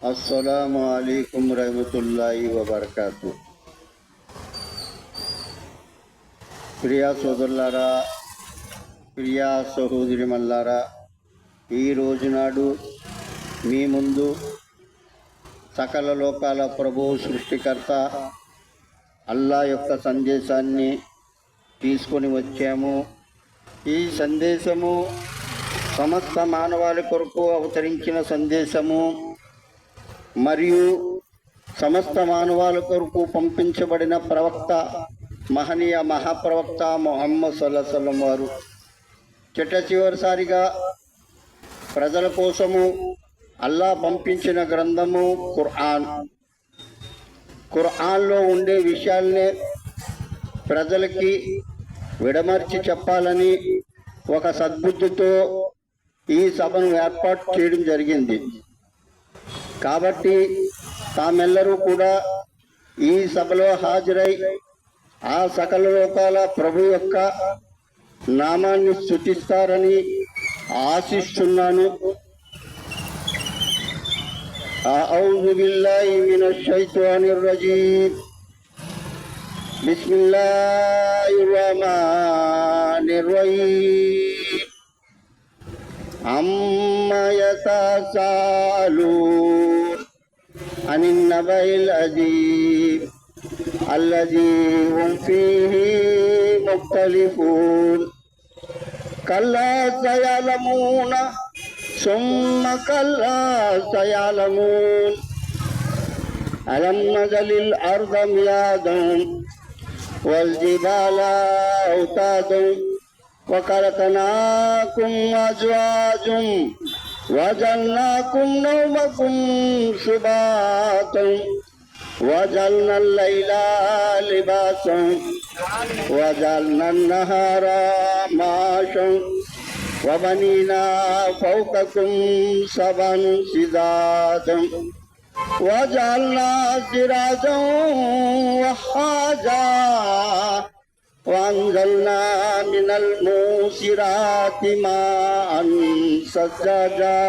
అస్సలాము అలైకుం రహమతుల్లాహి వబర్కాతు. ప్రియా సోదరులారా, ప్రియా సహోదరిమల్లారా, ఈ రోజునాడు మీ ముందు సకల లోకాల ప్రభువు సృష్టికర్త అల్లా యొక్క సందేశాన్ని తీసుకొని వచ్చాము. ఈ సందేశము సమస్త మానవాళి కొరకు అవతరించిన సందేశము మరియు సమస్త మానవాళి కొరకు పంపించబడిన ప్రవక్త మహనీయ మహాప్రవక్త ముహమ్మద్ సల్లల్లాహు అలైహి వసల్లం వారు చివరిసారిగా ప్రజల కోసము అల్లా పంపించిన గ్రంథము ఖురాన్. ఖురాన్లో ఉండే విషయాల్నే ప్రజలకి విడమర్చి చెప్పాలని ఒక సద్బుద్ధితో ఈ సభను ఏర్పాటు చేయడం జరిగింది. కాబట్టి తామెల్లరూ కూడా ఈ సభలో హాజరై ఆ సకల లోకాల ప్రభు యొక్క నామాన్ని స్తుతిస్తారని ఆశిస్తున్నాను. అఊజు బిల్లాహి మినష్ షైతానిర్ రజీమ్. బిస్మిల్లాహిర్ రహమానిర్ రహీమ్. అమ్మా యతసాలూన్ అనిన్ నబఇల్ అజీమ్ అల్లజీ హుం ఫీహి ముఖ్తలిఫూన్. కల్లా సయలమూన సుమ్మ కల్లా సయలమూన్. అలం నజలిల్ అర్ద మియాదం వల్ జిబాల ఔతాదం وخلقناكم أزواجا وجعلناكم نومكم سباتا وجعلنا الليل لباسا وجعلنا النهار معاشا وبنينا فوقكم سبعا شدادا وجعلنا سراجا وحاجا وأنزلنا من الموسرات ماء ثجاجا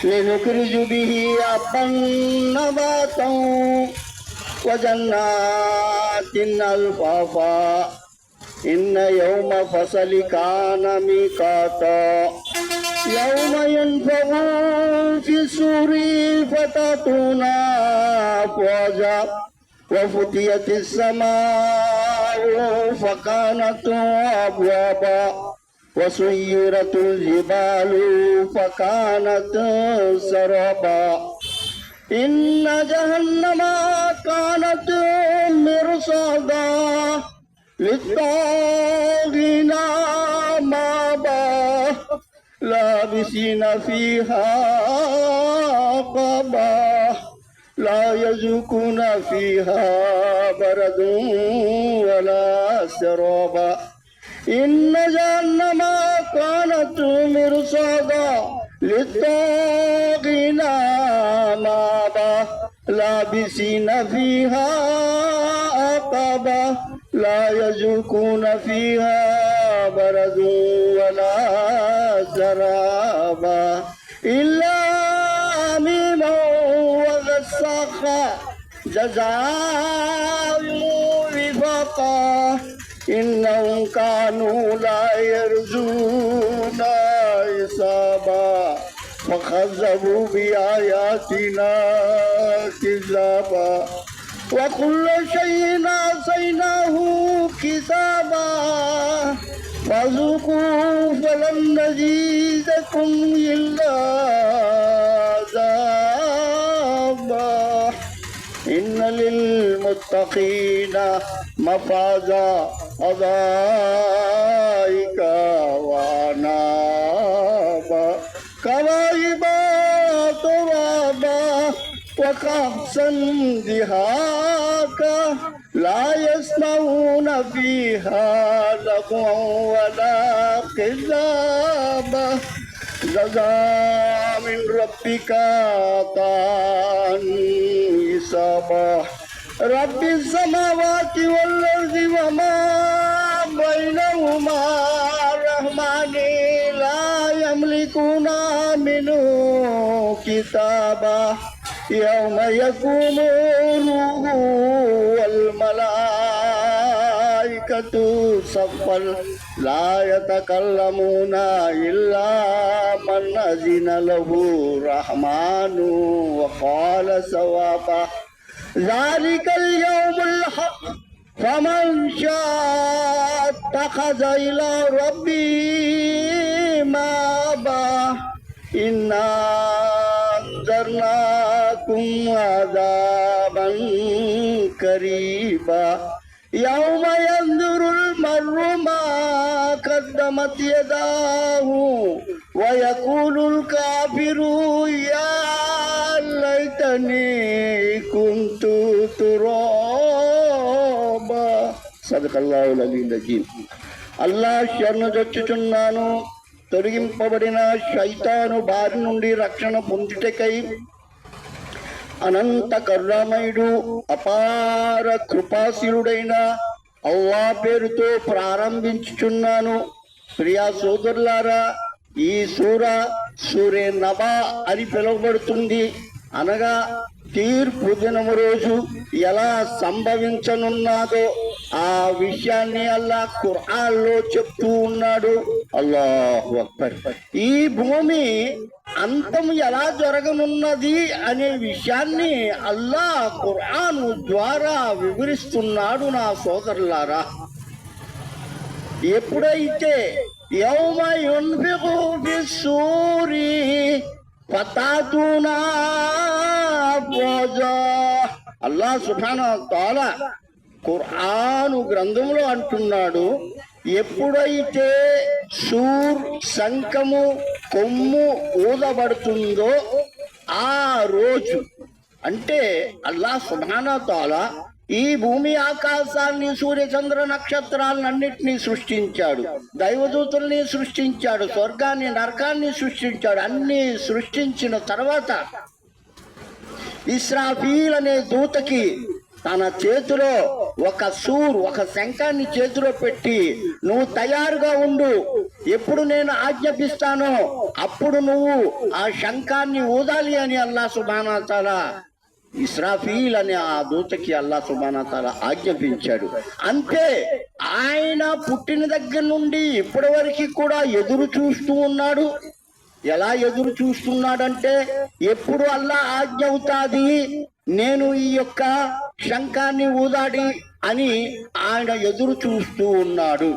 لنخرج به حبا نباتا وجنات ألفافا إن يوم فصل كان ميقاتا يوم ينفخ في الصور فتأتون أفواجا وفتحت السماء فكانت أبوابا وسيرت الجبال فكانت سرابا إن جهنم كانت مرصادا للطاغين مآبا لابسين فيها قبا لا يذوقون فيها برد ولا شرابا إن جهنم كانت مرصادا للطاغين مآبا لابسين فيها أحقابا لا يذوقون فيها برد ولا شرابا إلا حميما وغساقا جزاء وفاقا إنهم كانوا لا يرجون حسابا فكذبوا بآياتنا كذابا وكل شيء أحصيناه كتابا فذوقوا فلن نزيدكم إلا عذابا إن للمتقين مفازا حدائق وأعنابا كواعب ترابا وكأسا دهاقا لا يسمعون فيها لغوا ولا كذابا جزاء من ربك عطاء حسابا رب السماوات والأرض وما بينهما الرحمن لا يملكون منه كتابا يوم يقوم الروح والملائكة صفا لا يتكلمون إلا من أذن له الرحمن وقال صوابا ذلك اليوم الحق فمن شاء اتخذ إلى ربه مآبا إنا أنذرناكم عذابا قريبا يوم ينظر المرء ما قدمت يداه ويقول الكافر يا ليتني كنت ترابا صدق الله العلي العظيم అల్లా శరణు జొచ్చుచున్నాను. తొలగింపబడిన శైతాను బారి నుండి రక్షణ పొందుటకై అనంత కరుణామయుడు అపార కృపాశీలుడైన అల్లా పేరుతో ప్రారంభించుచున్నాను. ప్రియా సోదరులారా, ఈ సూరే నబా అని పిలువబడుతుంది. అనగా తీర్పు దినము రోజు ఎలా సంభవించనున్నదో ఆ విషయాన్ని అల్లా ఖురాన్లో చెప్తూ ఉన్నాడు. అల్లాహు అక్బర్. ఈ భూమి అంతం ఎలా జరగనున్నది అనే విషయాన్ని అల్లా ఖురాన్ ద్వారా వివరిస్తున్నాడు. నా సోదరులారా, ఎప్పుడైతే యౌమ యున్ఫిఖు ఫిస్సూరి ఫతాతునా అఫ్వాజా, అల్లాహ్ సుబ్హానహు వ తఆలా ఖురాను గ్రంథంలో అంటున్నాడు, ఎప్పుడైతే శంఖము కొమ్ము ఊదబడుతుందో ఆ రోజు, అంటే అల్లాహ్ సుబ్హానహు వ తఆలా ఈ భూమి ఆకాశాన్ని సూర్య చంద్ర నక్షత్రాలన్నింటినీ సృష్టించాడు, దైవదూతుల్ని సృష్టించాడు, స్వర్గాన్ని నరకాన్ని సృష్టించాడు. అన్ని సృష్టించిన తర్వాత ఇస్రాఫీల్ అనే దూతకి తన చేతిలో ఒక శంఖాన్ని చేతిలో పెట్టి, నువ్వు తయారుగా ఉండు, ఎప్పుడు నేను ఆజ్ఞాపిస్తానో అప్పుడు నువ్వు ఆ శంఖాన్ని ఊదాలి అని అల్లాహ్ సుబ్హానహు వ తఆలా ఇస్రాఫీల్ అనే ఆ దూతకి అల్లాహ్ సుబ్హానహు వ తఆలా ఆజ్ఞాపించాడు. అంతే, ఆయన పుట్టిన దగ్గర నుండి ఇప్పటి వరకు కూడా ఎదురు చూస్తూ ఉన్నాడు. ఎలా ఎదురు చూస్తున్నాడంటే, ఎప్పుడు అల్లాహ్ ఆజ్ఞ అవుతాది, నేను ఈ యొక్క శంఖాన్ని ఊదాడి అని ఆయన ఎదురు చూస్తూ ఉన్నాడు.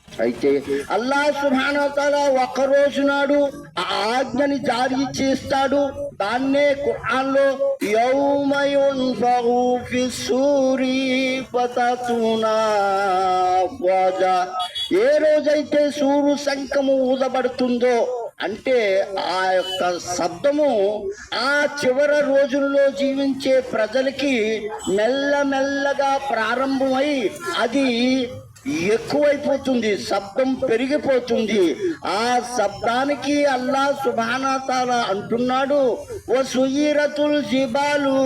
అయితే అల్లాహ్ సుబ్హానహు వ తఆలా ఒక్క రోజు నాడు ఆ ఆజ్ఞని జారీ చేస్తాడు. దాన్నే ఖురాన్లో యౌమ యున్ఫఖు ఫిస్సూరి ఫతాతునా అఫ్వాజా, ఏ రోజైతే సూరు శంఖము ఊదబడుతుందో, అంటే ఆ యొక్క శబ్దము ఆ చివరి రోజుల్లో జీవించే ప్రజలకి మెల్లమెల్లగా ప్రారంభమై అది ఎక్కువైపోతుంది, శబ్దం పెరిగిపోతుంది. ఆ శబ్దానికి అల్లాహ్ సుబ్హానహు వ తఆలా అంటున్నాడు, వసుయిరతుల్ జిబాలు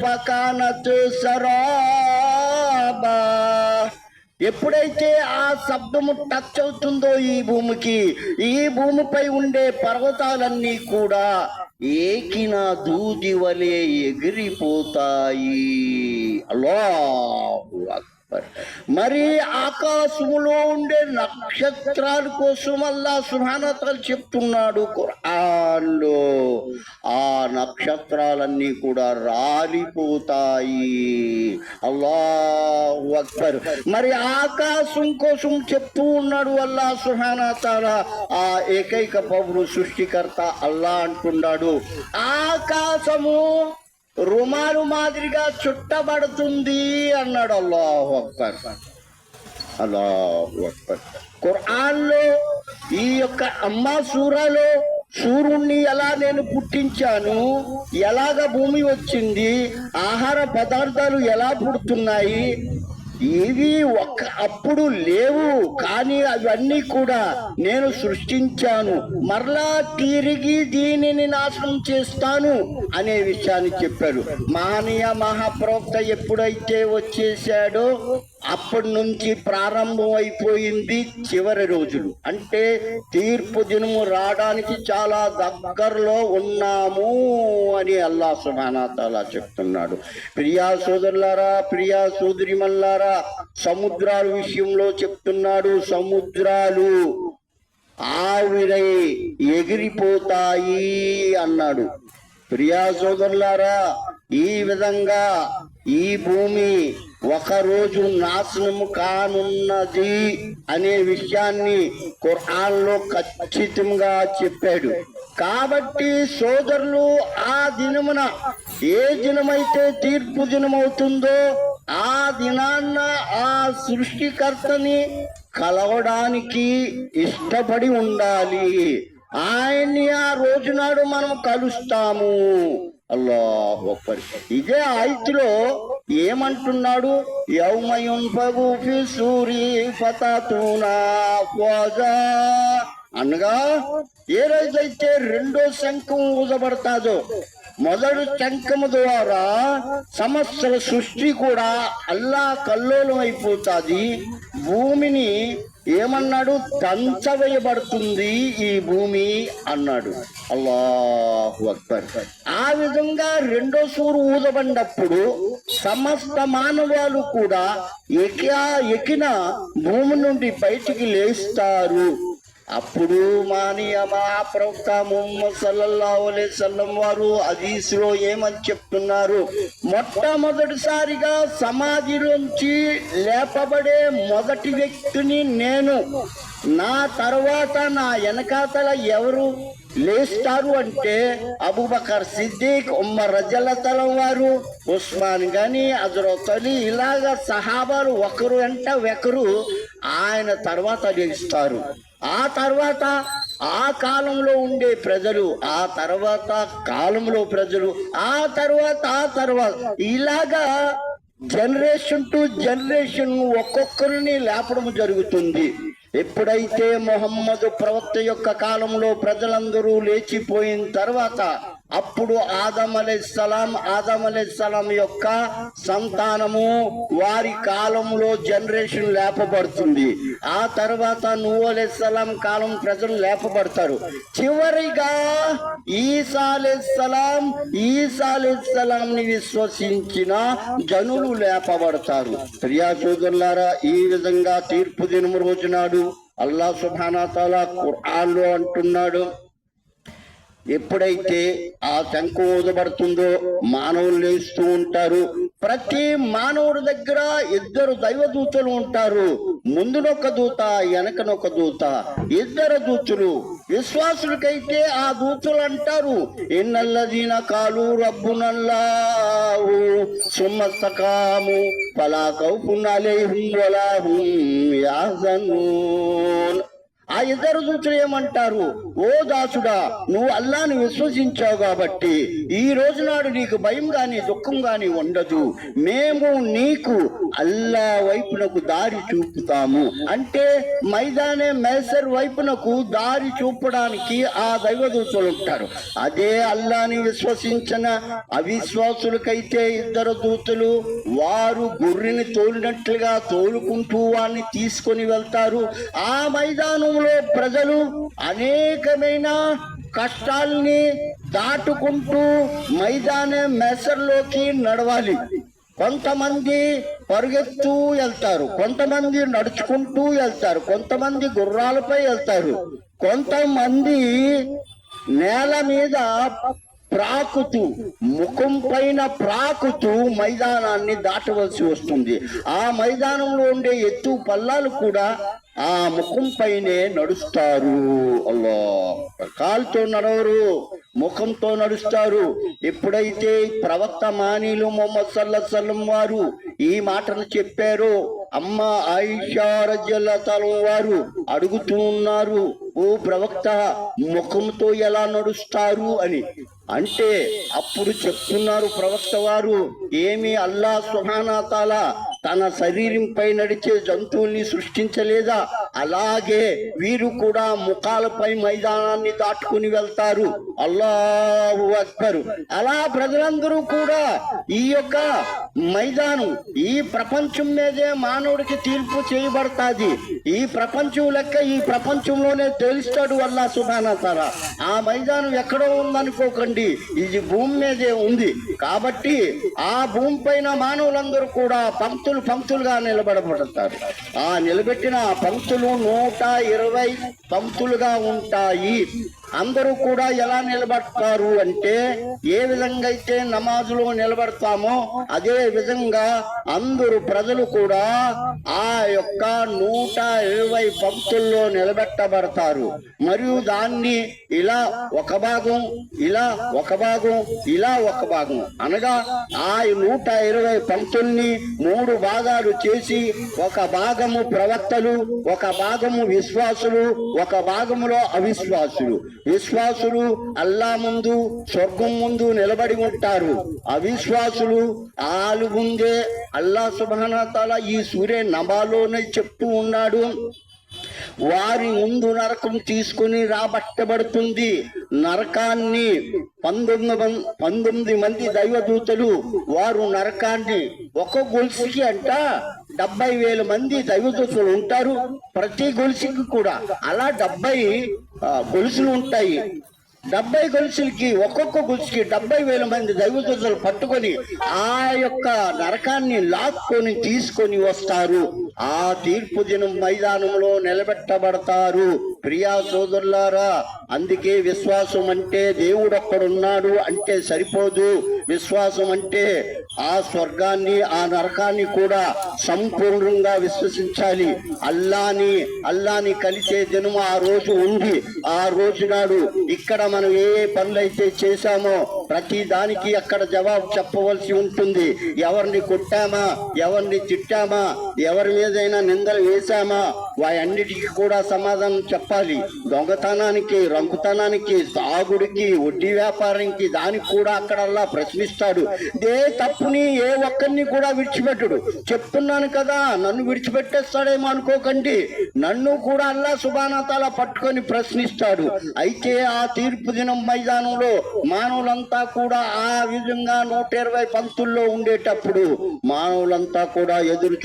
ఫకానత్ సరాబా, ఎప్పుడైతే ఆ శబ్దము టచ్ అవుతుందో ఈ భూమికి, ఈ భూమిపై ఉండే పర్వతాలన్నీ కూడా ఏకిన దూది వలె ఎగిరిపోతాయి. అల్లాహు అక్బర్. మరి ఆకాశములో ఉండే నక్షత్రాల కోసం అల్లాహ్ సుబ్హానహు వ తఆలా చెప్తున్నాడు ఖురాన్లో, ఆ నక్షత్రాలన్నీ కూడా రాలిపోతాయి. అల్లాహు అక్బర్. మరి ఆకాశం కోసం చెప్తూ ఉన్నాడు అల్లాహ్ సుబ్హానహు వ తఆలా. ఆ ఏకైక పౌరు సృష్టికర్త అల్లాహ్ అంటున్నాడు, ఆకాశము రుమాలు మాదిరిగా చుట్టబడుతుంది అన్నాడు. అల్లాహు అక్బర్, అల్లాహు అక్బర్. ఖురాన్లో ఈ యొక్క అమ్మా సూరాలో సూర్యుణ్ణి ఎలా నేను పుట్టించాను, ఎలాగ భూమి వచ్చింది, ఆహార పదార్థాలు ఎలా పుడుతున్నాయి, ఇవి అప్పుడు లేవు, కానీ అవన్నీ కూడా నేను సృష్టించాను, మరలా తిరిగి దీనిని నాశనం చేస్తాను అనే విషయాన్ని చెప్పాడు. మహనీయ మహాప్రవక్త ఎప్పుడైతే వచ్చేసాడో అప్పటి నుంచి ప్రారంభం అయిపోయింది చివరి రోజులు. అంటే తీర్పు దినము రావడానికి చాలా దగ్గరలో ఉన్నాము అని అల్లాహ్ సుబ్హానహు వ తఆలా చెప్తున్నాడు. ప్రియా సోదరులారా, ప్రియా సోదరిమల్లారా, సముద్రాల విషయంలో చెప్తున్నాడు. సముద్రాలు ఆవిరై ఎగిరిపోతాయి అన్నాడు. ప్రియా సోదరులారా, ఈ విధంగా ఈ భూమి ఒకరోజు నాశనము కానున్నది అనే విషయాన్ని ఖురాన్లో ఖచ్చితంగా చెప్పాడు. కాబట్టి సోదరులు, ఆ దినమున ఏ దినమైతే తీర్పు దినమవుతుందో ఆ దినాన్న ఆ సృష్టికర్తని కలవడానికి ఇష్టపడి ఉండాలి. ఆయన్ని ఆ రోజు నాడు మనం కలుస్తాము. అల్లాహు అక్బర్. ఇదే ఆయతులో ఏమంటున్నాడు? యౌమ యున్ఫఖు ఫీ సూరి ఫతతూనా అఫ్వాజా అనగా ఏ రోజైతే రెండో శంఖం ఊదబడతాదో మొదటి శంఖము ద్వారా సమస్త సృష్టి కూడా అల్లా కల్లోలం అయిపోతుంది. భూమిని ఏమన్నాడు? దంచవేయబడుతుంది ఈ భూమి అన్నాడు. అల్లాహు అక్బర్. ఆ విధంగా రెండో సూరు ఊదబడినప్పుడు సమస్త మానవాలు కూడా ఎక్కిన భూమి నుండి బయటికి లేస్తారు. అప్పుడు మానీయ మహాప్రవక్త ముహమ్మద్ సల్లల్లాహు అలైహి వసల్లం వారు హదీసులో ఏమని చెప్తున్నారు? మొట్టమొదటిసారిగా సమాధిలోంచి లేపబడే మొదటి వ్యక్తిని నేను. నా తర్వాత నా వెనకాతల ఎవరు లేస్తారు అంటే అబూబకర్ సిద్దిక్, ఉమర్ రజల్లాహు వారు, ఉస్మాన్ గని, హజరత్ అలీ, ఇలాగా సహాబాలు ఒకరు వెంట ఒకరు ఆయన తర్వాత లేస్తారు. ఆ తర్వాత ఆ కాలంలో ఉండే ప్రజలు, ఆ తర్వాత కాలంలో ప్రజలు, ఆ తర్వాత ఇలాగా జనరేషన్ టు జనరేషన్ ఒక్కొక్కరిని లేపడం జరుగుతుంది. ఎప్పుడైతే మొహమ్మదు ప్రవక్త యొక్క కాలంలో ప్రజలందరూ లేచిపోయిన తర్వాత అప్పుడు ఆదం అలైహిస్సలాం యొక్క సంతానము వారి కాలంలో జనరేషన్ లేపబడుతుంది. ఆ తర్వాత నూహ్ అలైహిస్సలాం కాలం ప్రజలు లేపబడతారు. చివరిగా ఈసా అలైహిస్సలాం ని విశ్వసించిన జనులు లేపబడతారు. ప్రియా సోదరులారా, ఈ విధంగా తీర్పు దినం రోజు నాడు అల్లాహ్ సుబ్హానహు వ తఆలా ఖురాన్లో అంటున్నాడు, ఎప్పుడైతే ఆ శంఖం ఊదబడుతుందో మానవులు లేస్తూ ఉంటారు. ప్రతి మానవుడి దగ్గర ఇద్దరు దైవదూతలు ఉంటారు. ముందునొక దూత, వెనకనొక దూత, ఇద్దరు దూతలు. విశ్వాసులకైతే ఆ దూతలు అంటారు, ఇన్నల్లదీన కాలు రబ్బునల్లాహు సుమ్మస్తకాము ఫలా ఖౌఫున్ అలైహిం వలా హుం యహ్జనూన్. ఆ ఇద్దరు దూతలు ఏమంటారు? ఓ దాసుడా, నువ్వు అల్లాని విశ్వసించావు కాబట్టి ఈ రోజు నాడు నీకు భయం గాని దుఃఖం గాని ఉండదు. మేము నీకు అల్లా వైపునకు దారి చూపుతాము. అంటే మైదానే మేసర్ వైపునకు దారి చూపడానికి ఆ దైవదూతలు ఉంటారు. అదే అల్లాని విశ్వసించిన అవిశ్వాసులకైతే ఇద్దరు దూతలు, వారు గొర్రెని తోలినట్లుగా తోలుకుంటూ వారిని తీసుకొని వెళ్తారు. ఆ మైదానం ప్రజలు అనేకమైన కష్టాల్ని దాటుకుంటూ మైదానే మెసర్లోకి నడవాలి. కొంతమంది పరుగెత్తూ వెళ్తారు, కొంతమంది నడుచుకుంటూ వెళ్తారు, కొంతమంది గుర్రాలపై వెళ్తారు, కొంతమంది నేల మీద ప్రాకుతూ ముఖం పైన ప్రాకుతూ మైదానాన్ని దాటవలసి వస్తుంది. ఆ మైదానంలో ఉండే ఎత్తు పల్లాలు కూడా ఆ ముఖం పైనే నడుస్తారు. అల్లాహ్. కాలుతో నడవరు, ముఖంతో నడుస్తారు. ఎప్పుడైతే ప్రవక్త మానీలు ముహమ్మద్ సల్లల్లాహు అలైహి వసల్లం వారు ఈ మాటను చెప్పారో అమ్మ ఆయిషా రజల్లాహు వారు అడుగుతూ ఉన్నారు, ఓ ప్రవక్త, ముఖంతో ఎలా నడుస్తారు అని. అంటే అప్పుడు చెప్తున్నారు ప్రవక్త వారు, ఏమి అల్లాహ్ సుబ్హానహు వ తఆలా తన శరీరంపై నడిచే జంతువుల్ని సృష్టించలేదా? అలాగే వీరు కూడా ముఖాలపై మైదానాన్ని దాటుకుని వెళ్తారు. అల్లాహు అక్బర్. అలా ప్రజలందరూ కూడా ఈ యొక్క మైదానం, ఈ ప్రపంచం మీదే మానవుడికి తీర్పు చేయబడతాది. ఈ ప్రపంచం లెక్క ఈ ప్రపంచంలోనే తెలుస్తాడు అల్లాహ్ సుబ్హానహు వ తఆలా. ఆ మైదానం ఎక్కడో ఉందనుకోకండి, ఇది భూమి మీదే ఉంది. కాబట్టి ఆ భూమి పైన మానవులందరూ కూడా పంక్తులుగా నిలబడబడతారు. ఆ నిలబెట్టిన పంక్తులు 120 పంక్తులుగా ఉంటాయి. అందరూ కూడా ఎలా నిలబడతారు అంటే, ఏ విధంగా అయితే నమాజులో నిలబడతామో అదే విధంగా అందరూ ప్రజలు కూడా ఆ యొక్క 120 పంక్తుల్లో నిలబెట్టబడతారు. మరియు దాన్ని ఇలా ఒక భాగం, ఇలా ఒక భాగం, ఇలా ఒక భాగం అనగా ఆ 120 పంక్తుల్ని 3 భాగాలు చేసి, ఒక భాగము ప్రవక్తలు, ఒక భాగము విశ్వాసులు, ఒక భాగములో అవిశ్వాసులు. విశ్వాసులు అల్లా ముందు, స్వర్గం ముందు నిలబడి ఉంటారు. అవిశ్వాసులు ఆలు ముందే అల్లా సుబ్హానహు వ తఆలా ఈ సూరే నబాలోనే చెప్తూ ఉన్నాడు, వారి ముందు నరకం తీసుకుని రాబట్టబడుతుంది. నరకాన్ని 19 మంది దైవదూతలు వారు నరకాన్ని ఒక గొలుసుకి 70,000 మంది దైవదూతలు ఉంటారు. ప్రతి గొలుసుకి కూడా అలా 70 గొలుసులు ఉంటాయి. 70 గొలుసులకి, ఒక్కొక్క గొలుసుకి 70,000 మంది దైవదూతలు పట్టుకొని ఆ యొక్క నరకాన్ని లాక్కొని తీసుకొని వస్తారు. ఆ తీర్పు దినం మైదానంలో నిలబెట్టబడతారు. ప్రియా సోదరులారా, అందుకే విశ్వాసం అంటే దేవుడు ఒక్కడున్నాడు అంటే సరిపోదు. విశ్వాసం అంటే ఆ స్వర్గాన్ని, ఆ నరకాన్ని కూడా సంపూర్ణంగా విశ్వసించాలి. అల్లాని కలిసే దినం ఆ రోజు ఉంది. ఆ రోజు నాడు ఇక్కడ మనం ఏ పనులైతే చేశామో ప్రతి దానికి అక్కడ జవాబు చెప్పవలసి ఉంటుంది. ఎవరిని కొట్టామా, ఎవరిని తిట్టామా, ఎవరి మీదైనా నిందలు వేశామా, వాటన్నిటికీ కూడా సమాధానం చెప్పాలి. దొంగతనానికి, రంకుతనానికి, తాగుడికి, వడ్డీ వ్యాపారానికి, దానికి కూడా అక్కడల్లా ప్రశ్నిస్తాడు. ఏ తప్పుని ఏ ఒక్కరిని కూడా విడిచిపెట్టడు. చెప్తున్నాను కదా, నన్ను విడిచిపెట్టేస్తాడేమో అనుకోకండి, నన్ను కూడా అల్లా సుబ్హానహు వ తఆలా పట్టుకొని ప్రశ్నిస్తాడు. అయితే ఆ తీర్పు దినం మైదానంలో మానవులంతా కూడా ఆ విధంగా 120 పంక్తుల్లో ఉండేటప్పుడు మానవులంతా కూడా ఎదురు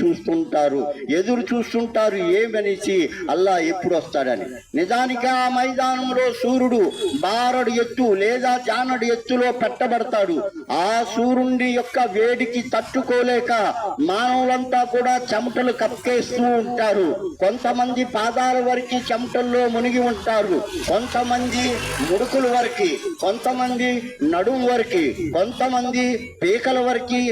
చూస్తుంటారు ఏమనేసి, అల్లా ఎప్పుడు వస్తాడని. నిజానికి ఆ మైదానంలో సూర్యుడు బారడు ఎత్తు లేదా జానడు ఎత్తులో పెట్టబడతాడు. ఆ సూర్యుడి యొక్క వేడికి తట్టుకోలేక మానవులంతా కూడా చెమటలు కక్కేస్తూ ఉంటారు. కొంతమంది పాదాల వరకు చెమటల్లో మునిగి ఉంటారు, కొంతమంది ముడుకుల వరకు, కొంతమంది నడుము వరకు, కొంతమంది పీకల వరకు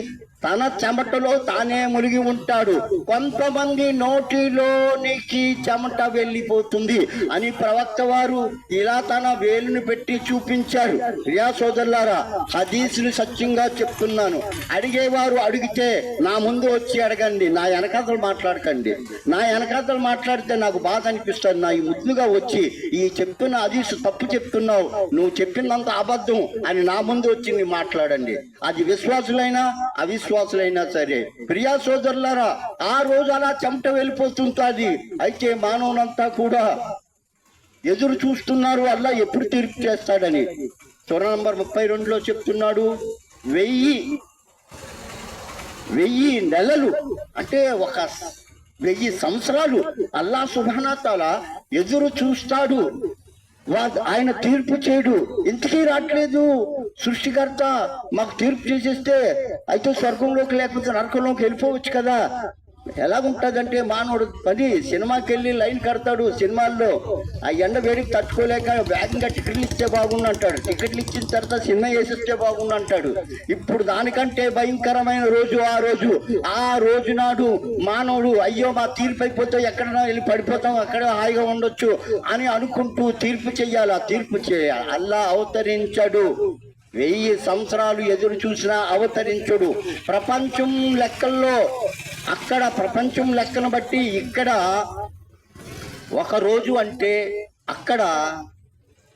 తన చెమటలో తానే మునిగి ఉంటాడు. కొంతమంది నోటిలోనికి చెమట వెళ్ళిపోతుంది అని ప్రవక్త వారు ఇలా తన వేలుని పెట్టి చూపించారు. ప్రియా సోదరులారా, హదీసులు సత్యంగా చెప్తున్నాను. అడిగేవారు అడిగితే నా ముందు వచ్చి అడగండి, నా వెనకాతలు మాట్లాడకండి. నా వెనకాతలు మాట్లాడితే నాకు బాధ అనిపిస్తుంది. నా ఈ ముద్దుగా వచ్చి ఈ చెప్తున్న హదీసు తప్పు చెప్తున్నావు, నువ్వు చెప్పినంత అబద్ధం అని నా ముందు వచ్చి నీ మాట్లాడండి. అది విశ్వాసులైనా అవిశ్వాసులైనా సరే. ప్రియా సోదరులారా, ఆ రోజు అలా చెమట వెళ్ళిపోతుంటుంది. అయితే మానవులంతా కూడా ఎదురు చూస్తున్నారు అల్లా ఎప్పుడు తీర్పు చేస్తాడని. సూర నంబర్ 32లో చెప్తున్నాడు, 1000 నెలలు అంటే 1000 సంవత్సరాలు అల్లా సుబ్హానహు వ తఆలా ఎదురు చూస్తాడు. ఆయన తీర్పు చేయడు. ఇంతకీ రావట్లేదు సృష్టికర్త, మాకు తీర్పు చేసేస్తే అయితే స్వర్గంలోకి లేకపోతే నరకంలోకి వెళ్ళిపోవచ్చు కదా. ఎలాగుంటుందంటే, మానవుడు సినిమాకి వెళ్ళి లైన్ కడతాడు. సినిమాల్లో ఆ ఎండ వేడికి తట్టుకోలేక వేగంగా టికెట్లు ఇస్తే బాగుండు అంటాడు. టికెట్లు ఇచ్చిన తర్వాత సినిమా వేసిస్తే బాగుండు అంటాడు. ఇప్పుడు దానికంటే భయంకరమైన రోజు ఆ రోజు నాడు మానవుడు అయ్యో మా తీర్పు అయిపోతే ఎక్కడైనా వెళ్ళి పడిపోతాం, అక్కడ హాయిగా ఉండొచ్చు అని అనుకుంటూ తీర్పు చెయ్యాలి. ఆ తీర్పు చేయాలి. అల్లా అవతరించడు. 1000 సంవత్సరాలు ఎదురు చూసినా అవతరించడు. ప్రపంచం లెక్కల్లో అక్కడ ప్రపంచం లెక్కను బట్టి ఇక్కడ ఒక రోజు అంటే అక్కడ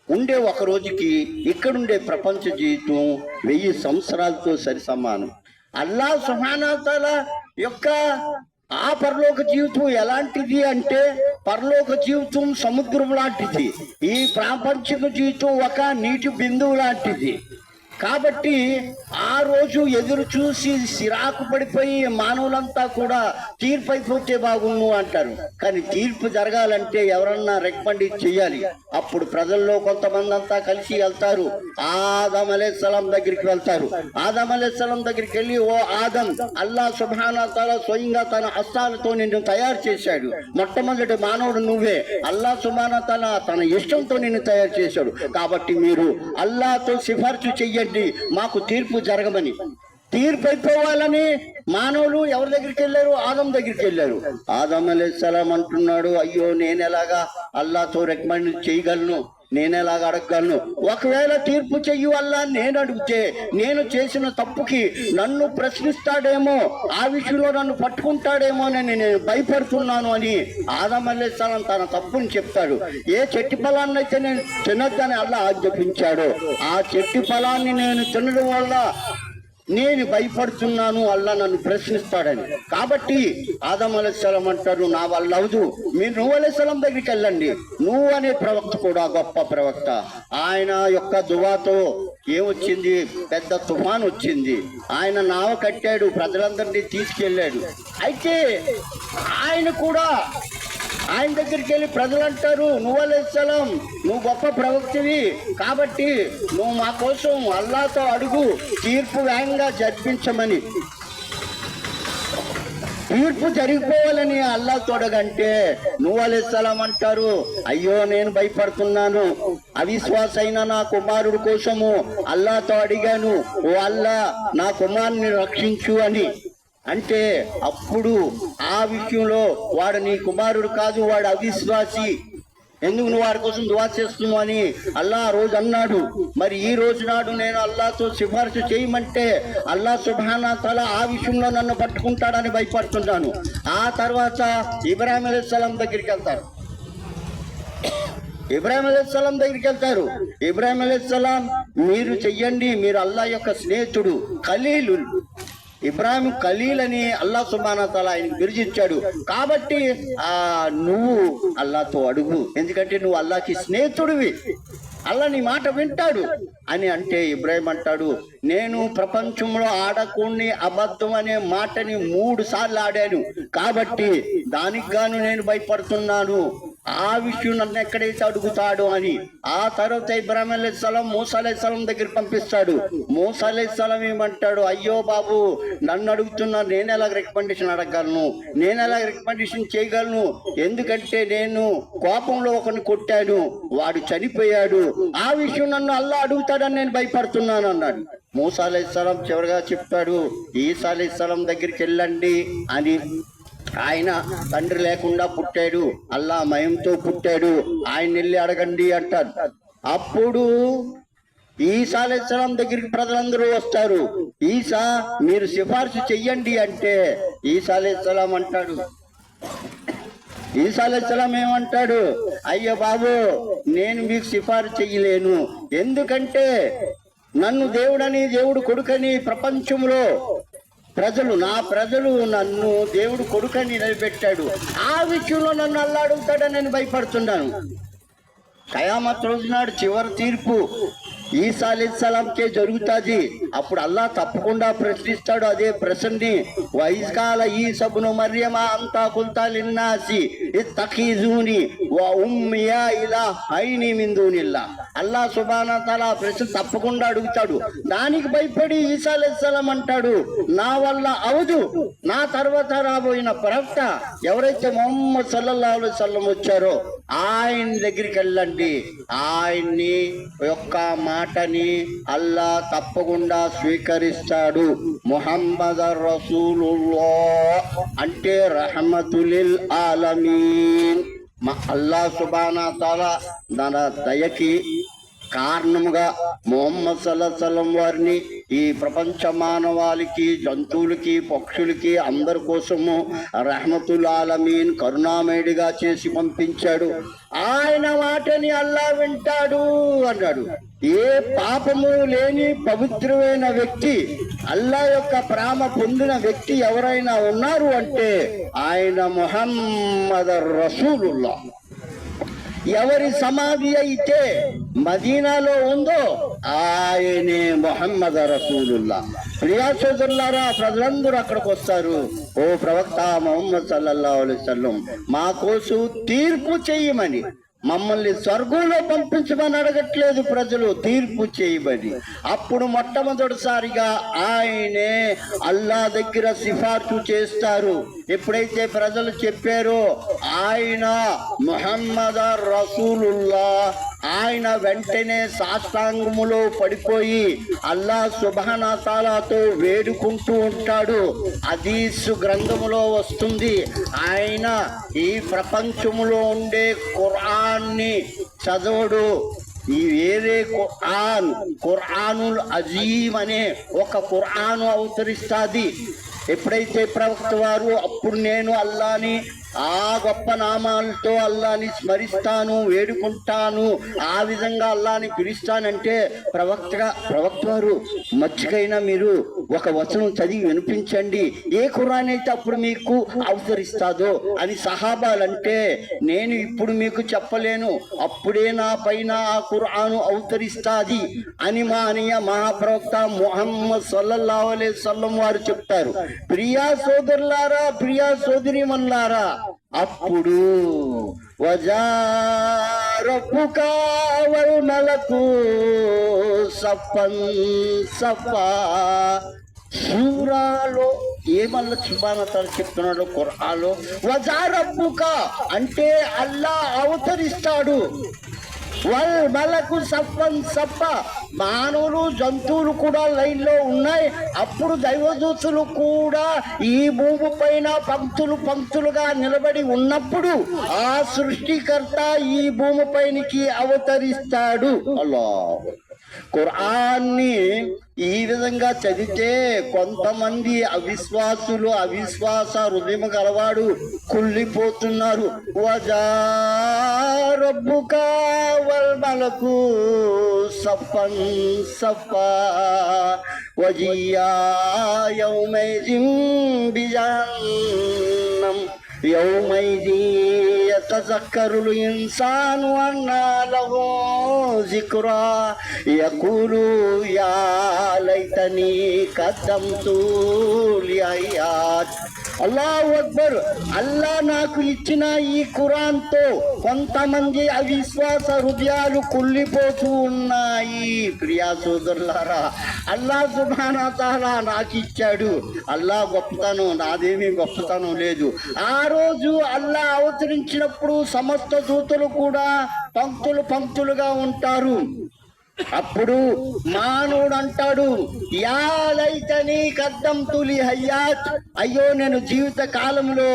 ఉండే ఒక రోజుకి ఇక్కడుండే ప్రపంచ జీవితం 1000 సంవత్సరాలతో సరి సమానం. అల్లాహ్ సుబ్హానహు వ తఆలా యొక్క ఆ పరలోక జీవితం ఎలాంటిది అంటే పరలోక జీవితం సముద్రం లాంటిది, ఈ ప్రాపంచిక జీవితం ఒక నీటి బిందువు లాంటిది. కాబట్టి ఆ రోజు ఎదురు చూసి సిరాకు పడిపోయి మానవులంతా కూడా తీర్పు అయిపోతే బాగుండు అంటారు. కానీ తీర్పు జరగాలంటే ఎవరన్నా రికమెండ్ చేయాలి. అప్పుడు ప్రజల్లో కొంతమంది అంతా కలిసి వెళ్తారు, ఆదం అలైహిస్సలాం దగ్గరికి వెళ్తారు. ఆదం అలైహిస్సలాం దగ్గరికి వెళ్ళి, ఓ ఆదం, అల్లా సుబ్హానహు వ తఆలా స్వయంగా తన హస్తాలతో నిన్ను తయారు చేశాడు. మొట్టమొదటి మానవుడు నువ్వే. అల్లా సుబ్హానహు వ తఆలా తన ఇష్టంతో నిన్ను తయారు చేశాడు. కాబట్టి మీరు అల్లాతో సిఫార్సు చెయ్యండి, మాకు తీర్పు జరగమని. తీర్పు అయిపోవాలని మానవులు ఎవరి దగ్గరికి వెళ్ళారు? ఆదం దగ్గరికి వెళ్ళారు. ఆదం అలైహిస్సలాం అంటున్నాడు, అయ్యో నేను ఎలాగా అల్లాతో రికమెండ్ చేయగలను, నేను ఎలాగ అడగగలను? ఒకవేళ తీర్పు చెయ్యి అల్లా నేను అడిగితే నేను చేసిన తప్పుకి నన్ను ప్రశ్నిస్తాడేమో, ఆ విషయంలో నన్ను పట్టుకుంటాడేమో అని నేను భయపడుతున్నాను అని ఆదం అలైహిస్సలాం తన తప్పుని చెప్తాడు. ఏ చెట్టు ఫలాన్ని అయితే నేను తినొద్దని అల్లా ఆజ్ఞాపించాడో ఆ చెట్టు ఫలాన్ని నేను తినడం వల్ల నేను భయపడుతున్నాను, అల్లా నన్ను ప్రశ్నిస్తాడని. కాబట్టి ఆదం అలైహిస్సలాం అంటారు, నా వల్ల అవదు, మీరు నూహ్ అలైహిస్సలాం దగ్గరికి వెళ్ళండి. నూహ్ అనే ప్రవక్త కూడా గొప్ప ప్రవక్త. ఆయన యొక్క దువాతో ఏమొచ్చింది? పెద్ద తుఫాన్ వచ్చింది. ఆయన నావ కట్టాడు, ప్రజలందరినీ తీసుకెళ్ళాడు. అయితే ఆయన కూడా ఆయన దగ్గరికి వెళ్ళి ప్రజలు అంటారు, నూహ్ అలైహిస్సలాం నువ్వు గొప్ప ప్రవక్తవి, కాబట్టి నువ్వు మా కోసం అల్లాతో అడుగు, తీర్పు వేగంగా జరిపించమని. తీర్పు జరిగిపోవాలని అల్లా తోడగంటే నూహ్ అలైహిస్సలాం అంటారు, అయ్యో నేను భయపడుతున్నాను, అవిశ్వాస అయిన నా కుమారుడు కోసము అల్లాతో అడిగాను, ఓ అల్లా నా కుమారుని రక్షించు అని. అంటే అప్పుడు ఆ విషయంలో వాడు నీ కుమారుడు కాదు, వాడు అవిశ్వాసి, ఎందుకు నువ్వు వాడి కోసం దువా చేస్తున్నావు అని అల్లా ఆ రోజు అన్నాడు. మరి ఈ రోజు నాడు నేను అల్లాతో సిఫార్సు చేయమంటే అల్లా సుబ్హానహు వ తఆలా ఆ విషయంలో నన్ను పట్టుకుంటాడని భయపడుతున్నాను. ఆ తర్వాత ఇబ్రాహీం అలైహిస్సలాం దగ్గరికి వెళ్తారు. ఇబ్రాహీం అలైహిస్సలాం దగ్గరికి వెళ్తారు. ఇబ్రాహీం అలైహిస్సలాం, మీరు చెయ్యండి, మీరు అల్లా యొక్క స్నేహితుడు, ఖలీలు. ఇబ్రాహీం ఖలీల్ అని అల్లా సుబ్హానహు వ తఆలా ఆయనకు బిరుదిచ్చాడు. కాబట్టి నువ్వు అల్లాతో అడుగు, ఎందుకంటే నువ్వు అల్లాకి స్నేహితుడివి, అల్లా నీ మాట వింటాడు అని. అంటే ఇబ్రాహీం అంటాడు, నేను ప్రపంచంలో ఆడకూడని అబద్ధం అనే మాటని 3 సార్లు ఆడాను, కాబట్టి దానికి గాను నేను భయపడుతున్నాను, ఆ విషయం నన్ను ఎక్కడైతే అడుగుతాడు అని. ఆ తర్వాత ఇబ్రాహీం అలైహిస్సలాం మూసా అలైహిస్సలాం దగ్గర పంపిస్తాడు. మూసా అలైహిస్సలాం ఏమంటాడు, అయ్యో బాబు నన్ను అడుగుతున్నా, నేను ఎలా రికమెండేషన్ అడగలను, నేను ఎలా రికమెండేషన్ చేయగలను, ఎందుకంటే నేను కోపంలో ఒకరిని కొట్టాను, వాడు చనిపోయాడు, ఆ విషయం నన్ను అల్లా అడుగుతాడని నేను భయపడుతున్నాను అన్నాడు. మూసా అలైహిస్సలాం చివరిగా చెప్తాడు, ఈసా అలైహిస్సలాం దగ్గరికి వెళ్ళండి అని. ఆయన తండ్రి లేకుండా పుట్టాడు, అల్లా మయంతో పుట్టాడు, ఆయన వెళ్ళి అడగండి అంటారు. అప్పుడు ఈసా అలైహిస్సలాం దగ్గరికి ప్రజలందరూ వస్తారు. ఈసా మీరు సిఫార్సు చెయ్యండి అంటే ఈసా అలైహిస్సలాం అంటాడు, ఈసా అలైహిస్సలాం ఏమంటాడు, అయ్యో బాబు నేను మీకు సిఫార్సు చెయ్యలేను, ఎందుకంటే నన్ను దేవుడని దేవుడు కొడుకని ప్రపంచంలో నా ప్రజలు నన్ను దేవుడు కొడుకని నిలబెట్టాడు, ఆ విషయంలో నన్ను అల్లా అడుగుతాడని నేను భయపడుతున్నాను. ఖయామత్ రోజు నాడు చివరి తీర్పు ఈసా అలైహిస్సలాంకే జరుగుతుంది. అప్పుడు అల్లా తప్పకుండా ప్రశ్నిస్తాడు అదే ప్రశ్నని, వైజ్కాల ఈసా ఇబ్ను మర్యమ అంతా కుల్తా లిన్నాసి ఇత్తఖిజూని వ ఉమ్మియా ఇలాహైని మిన్ దూనిల్లా. అల్లా సుబ్హానహు వ తఆలా ప్రశ్న తప్పకుండా అడుగుతాడు. దానికి భయపడి ఈసా అలైహిస్సలాం అంటాడు, నా వల్ల అవదు, నా తర్వాత రాబోయిన ప్రవక్త ఎవరైతే ముహమ్మద్ సల్లల్లాహు అలైహి వసల్లం వచ్చారో ఆయన దగ్గరికి వెళ్ళండి, ఆయన్ని యొక్క మాటని అల్లా తప్పకుండా స్వీకరిస్తాడు. ముహమ్మద్ రసూలుల్లాహ్ అంటే రహమతులిల్ ఆలమీన్. అల్లా సుబ్హానహు వ తఆలా తన దయకి కారణముగా ముహమ్మద్ సల్లల్లాహు అలైహి వసల్లం వారిని ఈ ప్రపంచ మానవాళికి, జంతువులకి, పక్షులకి, అందరి కోసము రహమతుల్ ఆలమీన్ కరుణామయుడిగా చేసి పంపించాడు. ఆయన మాటని అల్లా వింటాడు అన్నాడు. ఏ పాపము లేని పవిత్రమైన వ్యక్తి, అల్లా యొక్క ప్రేమ పొందిన వ్యక్తి ఎవరైనా ఉన్నారు అంటే ఆయన ముహమ్మద్ రసూలుల్లా. ఎవరి సమాధి అయితే మదీనాలో ఉందో ఆయనే ముహమ్మద్ రసూలుల్లా. ప్రియా సోదరులారా, ప్రజలందరూ అక్కడికి వస్తారు. ఓ ప్రవక్త ముహమ్మద్ సల్లల్లాహు అలైహి వసల్లం, మా కోసం తీర్పు చెయ్యమని, మమ్మల్ని స్వర్గంలో పంపించమని అడగట్లేదు ప్రజలు, తీర్పు చేయబడి. అప్పుడు మొట్టమొదటిసారిగా ఆయనే అల్లా దగ్గర సిఫార్సు చేస్తారు. ఎప్పుడైతే ప్రజలు చెప్పారో ఆయన ముహమ్మద్ రసూలుల్లా, ఆయన వెంటనే సాష్టాంగములో పడిపోయి అల్లా సుబ్హానహు వ తఆలాతో వేడుకుంటూ ఉంటాడు. హదీస్ గ్రంథములో వస్తుంది, ఆయన ఈ ప్రపంచములో ఉండే ఖురాన్ని చదవడు. ఈ వేరే ఖురానుల్ అజీమ్ అనే ఒక ఖురాను అవతరిస్తాది. ఎప్పుడైతే ప్రవక్త వారు అప్పుడు నేను అల్లాని ఆ గొప్ప నామాలతో అల్లాని స్మరిస్తాను, వేడుకుంటాను, ఆ విధంగా అల్లాని పిలుస్తానంటే ప్రవక్త వారు మధ్యకైనా మీరు ఒక వచనం చదివి వినిపించండి, ఏ ఖురాన్ అయితే అప్పుడు మీకు అవతరిస్తాదో అని సహాబాలంటే, నేను ఇప్పుడు మీకు చెప్పలేను, అప్పుడే నా పైన ఆ ఖురాను అవతరిస్తాది అని మా అనియ మహాప్రవక్త ముహమ్మద్ సల్లల్లాహు అలైహి వసల్లం వారు చెప్తారు. ప్రియా సోదరులారా, ప్రియా సోదరిమణులారా, అప్పుడు వజా రబ్బుకా వల్ మలకు సఫన్ సఫా, సూరాలో ఏమల్లా సుబ్హానహు వ తఆలా చెప్తున్నాడు ఖురాన్లో, వజా రబ్బుకా అంటే అల్లా అవతరిస్తాడు, వల్ మలకు సఫన్ సఫ, మానవులు జంతువులు కూడా లైన్లో ఉన్నాయి. అప్పుడు దైవదూతులు కూడా ఈ భూమి పైన పంక్తులు పంక్తులుగా నిలబడి ఉన్నప్పుడు ఆ సృష్టికర్త ఈ భూమి పైనకి అవతరిస్తాడు. అల్లాహ్. ఖురాన్ని ఈ విధంగా చదివితే కొంతమంది అవిశ్వాసులు, అవిశ్వాస హృదయం గలవాడు కుళ్ళిపోతున్నారు. వజా రబ్బుకా వల్ మలకు సఫన్ సఫా వజియా యౌమైజిన్ బిజహన్నం యౌమైజి యతజక్కరుల్ ఇన్సాను అన్నా లహు జిక్రా యఖూలు యా లైతనీ ఖద్దమ్తు లిహయాత్. అల్లాహు అక్బర్. అల్లా నాకు ఇచ్చిన ఈ ఖురాన్తో కొంతమంది అవిశ్వాస హృదయాలు కుళ్ళిపోతూ ఉన్నాయి. ప్రియా సోదరులారా, అల్లా సుబ్హానహు వ తఆలా నాకు ఇచ్చాడు. అల్లా గొప్పతనం, నాదేమీ గొప్పతనం లేదు. ఆ రోజు అల్లా అవతరించినప్పుడు సమస్త దూతలు కూడా పంక్తులు పంక్తులుగా ఉంటారు. అప్పుడు మానవుడు అంటాడు, యా లైతనీ ఖద్దమ్తు లిహయాత్, అయ్యో నేను జీవిత కాలంలో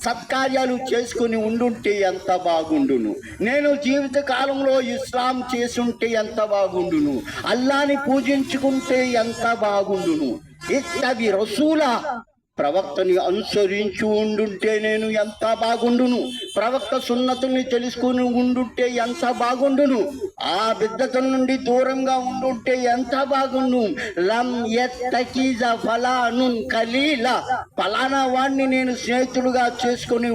సత్కార్యాలు చేసుకుని ఉండుంటే ఎంత బాగుండును, నేను జీవిత కాలంలో ఇస్లాం చేసుంటే ఎంత బాగుండును, అల్లాని పూజించుకుంటే ఎంత బాగుండును, ఇత్తబి రసూలా, ప్రవక్తని అనుసరించి ఉండుంటే నేను ఎంత బాగుండును, ప్రవక్త సున్నతుల్ని తెలుసుకుని ఉండుంటే ఎంత బాగుండును, ఆ బిద్దత నుండి దూరంగా ఉండుంటే ఎంత బాగుండు. లం యత్తకిజ ఫలానున్ ఖలీలా, ఫలానా వాడిని నేను స్నేహితుడుగా చేసుకుని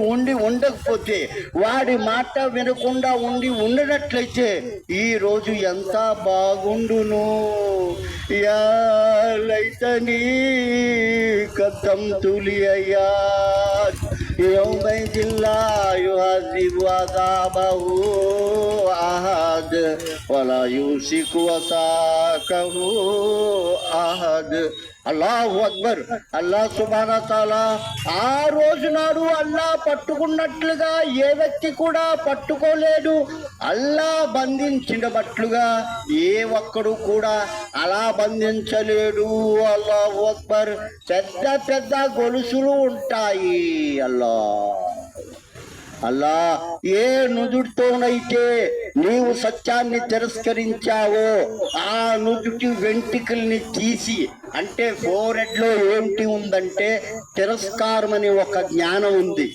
ఉండకపోతే, వాడి మాట వినకుండా ఉండనట్లయితే ఈ రోజు ఎంత బాగుండును. యా లైతనీ ఖద్దమ్తు లిహయాత్ యౌమైజిన్ లా యుఅజిబు అజాబహు అహద్ వలా యూసికు వసాకహు అహద్. అల్లాహు అక్బర్. అల్లా సుబ్హానహు వ తఆలా ఆ రోజు నాడు అల్లా పట్టుకున్నట్లుగా ఏ వ్యక్తి కూడా పట్టుకోలేడు. అల్లా బంధించినట్లుగా ఏ ఒక్కడు కూడా అలా బంధించలేడు. అల్లాహు అక్బర్. పెద్ద పెద్ద గొలుసులు ఉంటాయి. అల్లా ఏ నుదుటితోనైతే నీవు సత్యాన్ని తిరస్కరించావో ఆ నుదుటి వెంట్రుకల్ని తీసి, అంటే ఫోరెడ్ లో ఏంటి ఉందంటే తిరస్కారం అనే ఒక జ్ఞానం ఉంది.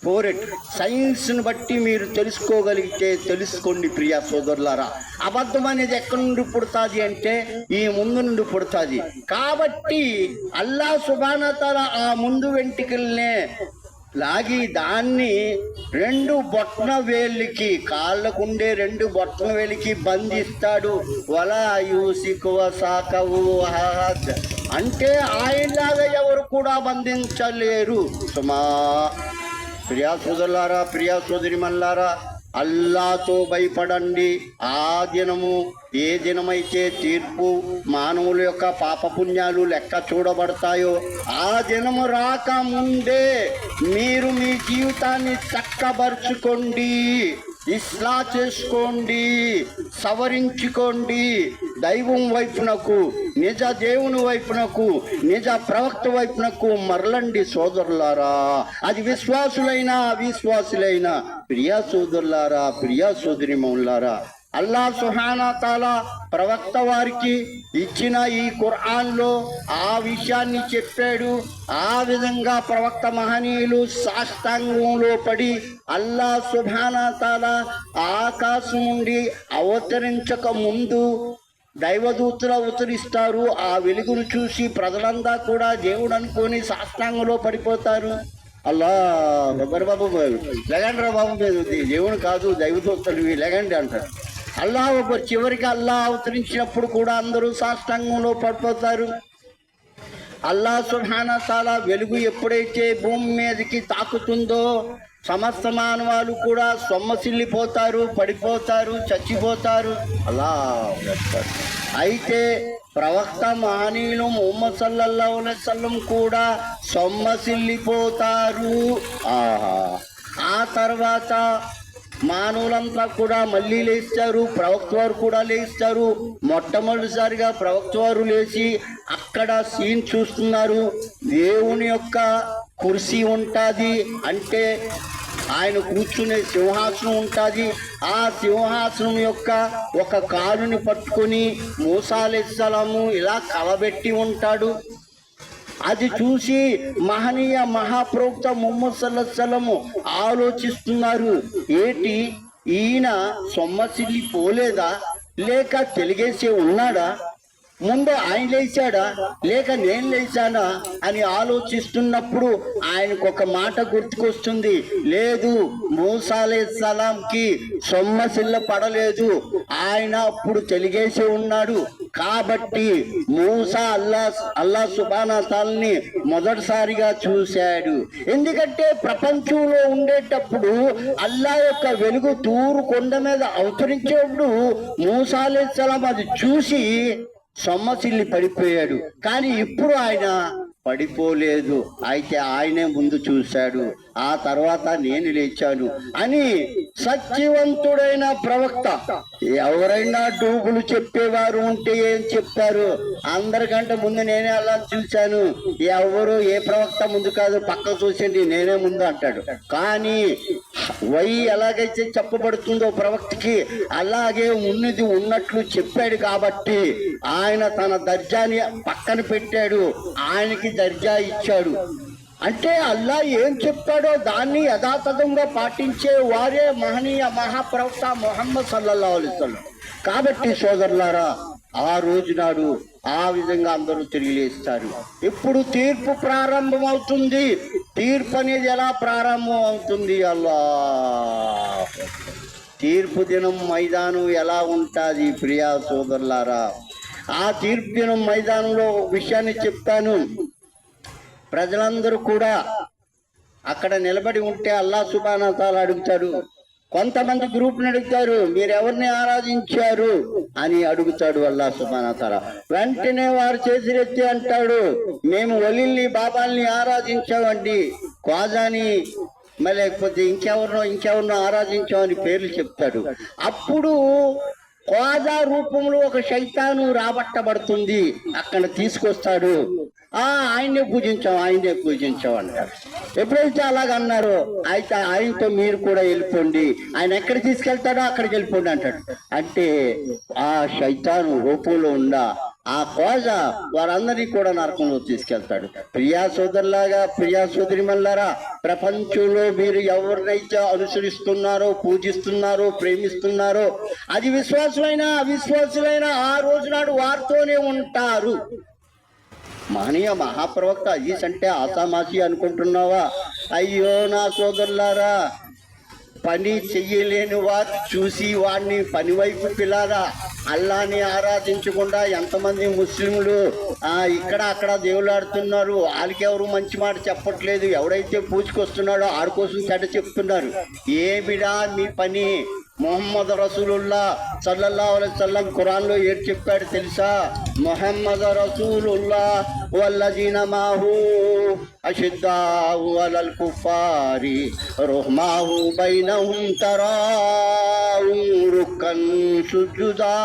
ఫోరెడ్ సైన్స్ ని బట్టి మీరు తెలుసుకోగలిగితే తెలుసుకోండి ప్రియా సోదరులారా. అబద్ధం అనేది ఎక్కడి నుండి పుడుతుంది అంటే ఈ ముందు నుండి పుడుతుంది. కాబట్టి అల్లాహ్ సుబ్హానహు వ తఆలా ఆ ముందు వెంట్రుకల్నే లాగి దాన్ని 2 బొట్న వేలికి, కాళ్ళకుండే 2 బొట్న వేలికి బంధిస్తాడు. వలా యూసికు వసాకవు అహద్, అంటే ఆయనలాగా ఎవరు కూడా బంధించలేరు. సుమా ప్రియా సోదరులారా, ప్రియా సోదరిమల్లారా, అల్లాతో భయపడండి. ఆ దినము ఏ దినమైతే తీర్పు మానవుల యొక్క పాపపుణ్యాలు లెక్క చూడబడతాయో ఆ దినము రాకముందే మీరు మీ జీవితాన్ని చక్కబరుచుకోండి, ఇస్లా చేసుకోండి, సవరించుకోండి. దైవం వైపునకు, నిజ దేవుని వైపునకు, నిజ ప్రవక్త వైపునకు మరలండి సోదరులారా. అది విశ్వాసులైనా అవిశ్వాసులైనా. ప్రియా సోదరులారా, ప్రియా సోదరిమణులారా, అల్లాహ్ సుబ్హానహు వ తఆలా ప్రవక్త వారికి ఇచ్చిన ఈ ఖురాన్లో ఆ విషయాన్ని చెప్పాడు. ఆ విధంగా ప్రవక్త మహనీయులు సాష్టాంగంలో పడి అల్లాహ్ సుబ్హానహు వ తఆలా ఆకాశం నుండి అవతరించక ముందు దైవదూతలు అవతరిస్తారు. ఆ వెలుగును చూసి ప్రజలంతా కూడా దేవుడు అనుకొని సాష్టాంగంలో పడిపోతారు. అల్లా బాబు లెగండి రా బాబు, దేవుడు కాదు దైవదూతలు లెగండి అంటారు. అల్లాహ్ చివరికి అల్లాహ్ అవతరించినప్పుడు కూడా అందరూ సాష్టాంగంలో పడిపోతారు. అల్లాహ్ సుబ్హానహు వ తఆలా వెలుగు ఎప్పుడైతే భూమి మీదకి తాకుతుందో సమస్త మానవాళ్ళు కూడా సొమ్మసిల్లిపోతారు, పడిపోతారు, చచ్చిపోతారు. అల్లాహ్ అయితే ప్రవక్త మహనీయులు ముహమ్మద్ సల్లల్లాహు అలైహి వసల్లం కూడా సొమ్మసిల్లిపోతారు. ఆ తర్వాత మానవులంతా కూడా మళ్ళీ లేస్తారు, ప్రవక్త వారు కూడా లేస్తారు. మొట్టమొదటిసారిగా ప్రవక్త వారు లేచి అక్కడ సీన్ చూస్తున్నారు. దేవుని యొక్క కుర్సీ ఉంటుంది, అంటే ఆయన కూర్చునే సింహాసనం ఉంటుంది. ఆ సింహాసనం యొక్క ఒక కాలుని పట్టుకొని మూసా అలైహిస్సలాము ఇలా కలబెట్టి ఉంటాడు. అది చూసి మహనీయ మహాప్రవక్త ముహమ్మద్ సల్లల్లాహు అలైహి వసల్లం ఆలోచిస్తున్నారు, ఏంటి ఈయన సొమ్మసిల్లి పోలేదా, లేక తెలిగేసి ఉన్నాడా, ముందు ఆయన లేచాడా లేక నేను లేచానా అని ఆలోచిస్తున్నప్పుడు ఆయనకు ఒక మాట గుర్తుకొస్తుంది. లేదు, మూసా అలైహిస్సలాంకి సొమ్మసిల్ల పడలేదు, ఆయన అప్పుడు తెలిగేసి ఉన్నాడు. కాబట్టి మూసా అల్లాహ్ సుబ్హానహు వ తఆలాని మొదటిసారిగా చూశాడు. ఎందుకంటే ప్రపంచంలో ఉండేటప్పుడు అల్లాహ్ యొక్క వెలుగు తూరు కొండ మీద అవతరించేప్పుడు మూసా అలైహిస్సలాం అది చూసి సొమ్మసిల్లి పడిపోయాడు. కానీ ఇప్పుడు ఆయన పడిపోలేదు, అయితే ఆయనే ముందు చూశాడు. ఆ తర్వాత నేను లేచాను అని సత్యవంతుడైన ప్రవక్త. ఎవరైనా డూబులు చెప్పేవారు ఉంటే ఏం చెప్తారు, అందరికంటే ముందు నేనే అలా చూశాను, ఎవరు ఏ ప్రవక్త ముందు కాదు పక్క చూసండి నేనే ముందు అంటాడు. కానీ ఎలాగైతే చెప్పబడుతుందో ప్రవక్తకి అలాగే ఉన్నది ఉన్నట్లు చెప్పాడు. కాబట్టి ఆయన తన దర్జాని పక్కన పెట్టాడు, ఆయనకి దర్జా ఇచ్చాడు. అంటే అల్లాహ్ ఏం చెప్తాడో దాన్ని యథాతథంగా పాటించే వారే మహనీయ మహాప్రవక్త ముహమ్మద్ సల్లల్లాహు అలైహి వసల్లం. కాబట్టి సోదరులారా, ఆ రోజు నాడు ఆ విధంగా అందరూ తిరిగి లేస్తారు. ఇప్పుడు తీర్పు ప్రారంభం అవుతుంది. తీర్పు అనేది ఎలా ప్రారంభం అవుతుంది? అల్లాహ్ తీర్పు దినం మైదానం ఎలా ఉంటుంది ప్రియా సోదరులారా? ఆ తీర్పు దినం మైదానంలో విషయాన్ని చెప్తాను. ప్రజలందరూ కూడా అక్కడ నిలబడి ఉంటే అల్లాహ్ సుబ్హానహు వ తఆలా అడుగుతాడు. కొంతమంది గ్రూప్ని అడుగుతారు, మీరెవరిని ఆరాధించారు అని అడుగుతాడు అల్లాహ్ సుబ్హానహు వ తఆలా. వెంటనే వారు చేసిరెత్తి అంటాడు, మేము వలీల్ని బాబాల్ని ఆరాధించామండి, ఖ్వాజాని లేకపోతే ఇంకెవరినో ఆరాధించామని పేర్లు చెప్తాడు. అప్పుడు ఖ్వాజా రూపంలో ఒక శైతాను రాబట్టబడుతుంది, అక్కడ తీసుకొస్తాడు. ఆయన్నే పూజించాం అంటారు. ఎప్పుడైతే అలాగన్నారో అయితే ఆయనతో మీరు కూడా వెళ్ళిపోండి, ఆయన ఎక్కడ తీసుకెళ్తాడో అక్కడికి వెళ్ళిపోండి అంటాడు. అంటే ఆ శైతాను రూపంలో ఉన్న ఆ కోజ వారందరినీ కూడా నరకంలో తీసుకెళ్తాడు. ప్రియా సోదరి మల్లారా, ప్రపంచంలో మీరు ఎవరినైతే అనుసరిస్తున్నారో, పూజిస్తున్నారో, ప్రేమిస్తున్నారో, అది విశ్వాసులైనా అవిశ్వాసులైనా ఆ రోజు నాడు వారితోనే ఉంటారు. మహనీయ మహాప్రవక్త అజీజ్ అంటే ఆసామాసి అనుకుంటున్నావా? అయ్యో నా సోదరులారా, పని చెయ్యలేని వారు చూసి వాడిని పని వైపు పిల్లారా. అల్లాని ఆరాధించకుండా ఎంతమంది ముస్లింలు ఇక్కడ అక్కడ దేవులాడుతున్నారు. వాళ్ళకెవరు మంచి మాట చెప్పట్లేదు. ఎవడైతే పూజకొస్తున్నాడో ఆడి కోసం చెడ్డ చెప్తున్నారు. ఏమిడా మీ పని? మొహమ్మద్ రసూలుల్లా సల్లల్లాహు అలైహి వసల్లం ఖురాన్లో ఏం చెప్పాడు తెలుసా? మొహమ్మద్ రసూలుల్లా వల్లజీన మాహు అషిద్దాహు అలల్ కుఫారి రుహ్మాహు బైనహుం తరాహుం రుక్కన్ సుజుదా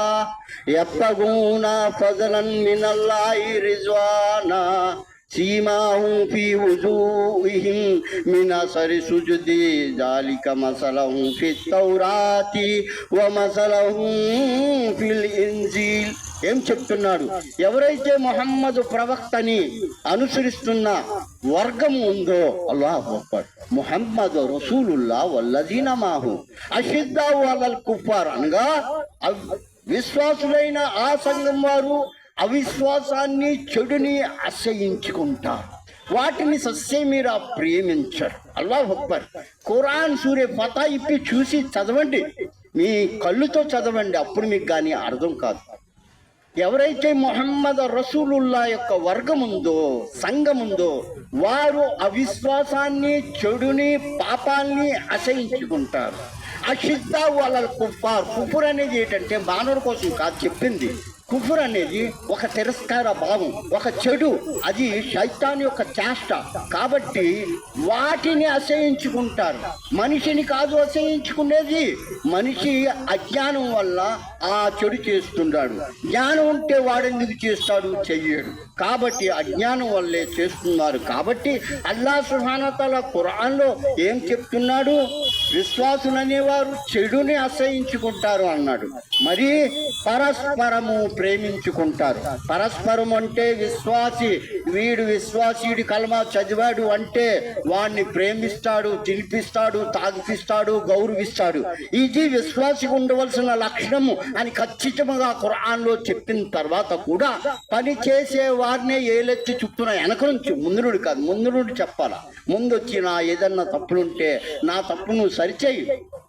యబ్తగూనా ఫజలన్ మినల్లాహి రిజ్వానా సీమాహుం ఫీ వుజూహిహిం మిన్ అసరి సుజుది జాలిక మసలహుం ఫిత్ తౌరాతి వ మసలహుం ఫిల్ ఇంజీల్. ఏం చెప్తున్నాడు? ఎవరైతే మొహమ్మద్ ప్రవక్తని అనుసరిస్తున్న వర్గం ఉందో, అల్లాహు అక్బర్, మొహమ్మద్ రసూలుల్లా వల్లజీన మాహు అషిద్దాహు అలల్ కుఫార్ అనగా విశ్వాసులైన ఆ సంఘం వారు అవిశ్వాసాన్ని, చెడుని అసహించుకుంటారు. వాటిని సస్యమీరా ప్రేమించరు. అల్లాహు అక్బర్. ఖురాన్ సూరే ఫతా ఇప్పి చూసి చదవండి, మీ కళ్ళుతో చదవండి, అప్పుడు మీకు కానీ అర్థం కాదు. ఎవరైతే మొహమ్మద్ రసూలుల్లా యొక్క వర్గం ఉందో, సంఘం ఉందో, వారు అవిశ్వాసాన్ని, చెడుని, పాపాన్ని అసహించుకుంటారు. అషిద్దాహు అలల్ కుఫార్. కుఫర్ అనేది ఏంటంటే మానవుడి కోసం కాదు చెప్పింది. కుఫర్ అనేది ఒక తిరస్కార భావం, ఒక చెడు, అది శైతాన్ యొక్క చేష్ట. కాబట్టి వాటిని అసహించుకుంటారు. మనిషిని కాదు అసహించుకునేది, మనిషి అజ్ఞానం వల్ల ఆ చెడు చేస్తున్నాడు. జ్ఞానం ఉంటే వాడెందుకు చేస్తాడు? చెయ్యడు. కాబట్టి అజ్ఞానం వల్లే చేస్తున్నారు. కాబట్టి అల్లాహ్ సుబ్హానహు వ తఆలా ఖురాన్లో ఏం చెప్తున్నాడు? విశ్వాసులు అనేవారు చెడుని అసహించుకుంటారు అన్నాడు. మరి పరస్పరము ప్రేమించుకుంటారు. పరస్పరం అంటే వీడు విశ్వాసీడి కలమా చదివాడు అంటే వాడిని ప్రేమిస్తాడు, తినిపిస్తాడు, తాగిపిస్తాడు, గౌరవిస్తాడు. ఇది విశ్వాసికి ఉండవలసిన లక్షణము అని ఖచ్చితంగా ఖురాన్లో చెప్పిన తర్వాత కూడా పని చేసే వారినే ఏలెత్తి చుట్టూన వెనక నుంచి, ముందు నుండి కాదు, ముందు నుండి చెప్పాలా. ముందు వచ్చి నా ఏదన్నా తప్పులుంటే నా తప్పు నువ్వు సరిచేయి,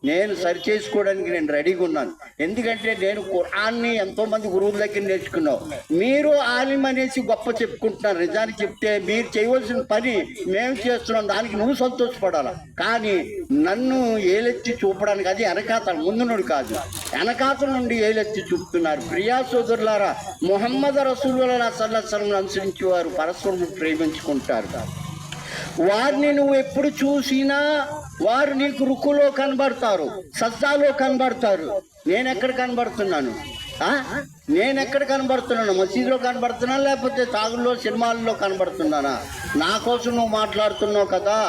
నేను సరిచేసుకోవడానికి నేను రెడీగా ఉన్నాను. ఎందుకంటే నేను ఖురాన్ని ఎంతోమంది గురువుల దగ్గర నేర్చుకున్నావు. మీరు ఆలిం అనేసి గొప్ప చెప్పుకుంటున్నారు. నిజానికి చెప్తే మీరు చేయవలసిన పని మేము చేస్తున్నాం, దానికి నువ్వు సంతోషపడాలా. కానీ నన్ను ఏలెత్తి చూపడానికి అది వెనకాతల, ముందు నుండి కాదు, వెనకాతల నుండి ఏలెత్తి చూపుతున్నారు. ప్రియా సోదరులారా, మొహమ్మద్ రసూలుల్లాహి సల్లల్లాహు అలైహి వసల్లం అనుసరించి వారు పరస్పరం ప్రేమించుకుంటారు. వారిని నువ్వు ఎప్పుడు చూసినా వారు నీకు రుకులో కనబడతారు, సజ్జాలో కనబడతారు. నేనెక్కడ కనబడుతున్నాను? నేనెక్కడ కనబడుతున్నాను? మసీదులో కనబడుతున్నాను, లేకపోతే తాగుల్లో, సినిమాల్లో కనబడుతున్నానా? నా కోసం నువ్వు మాట్లాడుతున్నావు కదా.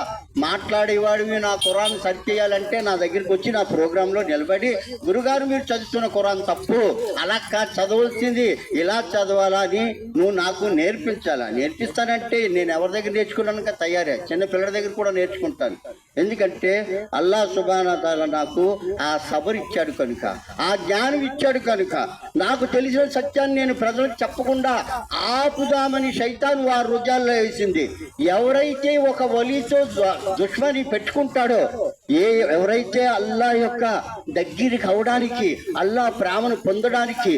మాట్లాడేవాడివి నా ఖురాన్ సరి చేయాలంటే నా దగ్గరికి వచ్చి నా ప్రోగ్రాంలో నిలబడి, గురుగారు మీరు చదువుతున్న ఖురాన్ తప్పు, అలా కాదు చదవాల్సింది, ఇలా చదవాలా అని నువ్వు నాకు నేర్పించాలా. నేర్పిస్తానంటే నేను ఎవరి దగ్గర నేర్చుకున్నాక తయారే, చిన్న పిల్లల దగ్గర కూడా నేర్చుకుంటాను. ఎందుకంటే అల్లాహ్ సుబ్హానహు వ తఆలా నాకు ఆ సబర్ ఇచ్చాడు కనుక, ఆ జ్ఞానం ఇచ్చాడు కనుక, నాకు తెలిసిన సత్యాన్ని నేను ప్రజలకు చెప్పకుండా ఆపుదామని శైతాన్ వారి రుజాల్లో వేసింది. ఎవరైతే ఒక వలీతో దుష్మని పెట్టుకుంటాడో, ఎవరైతే అల్లాహ్ యొక్క దగ్గరికి అవడానికి, అల్లాహ్ ప్రేమను పొందడానికి,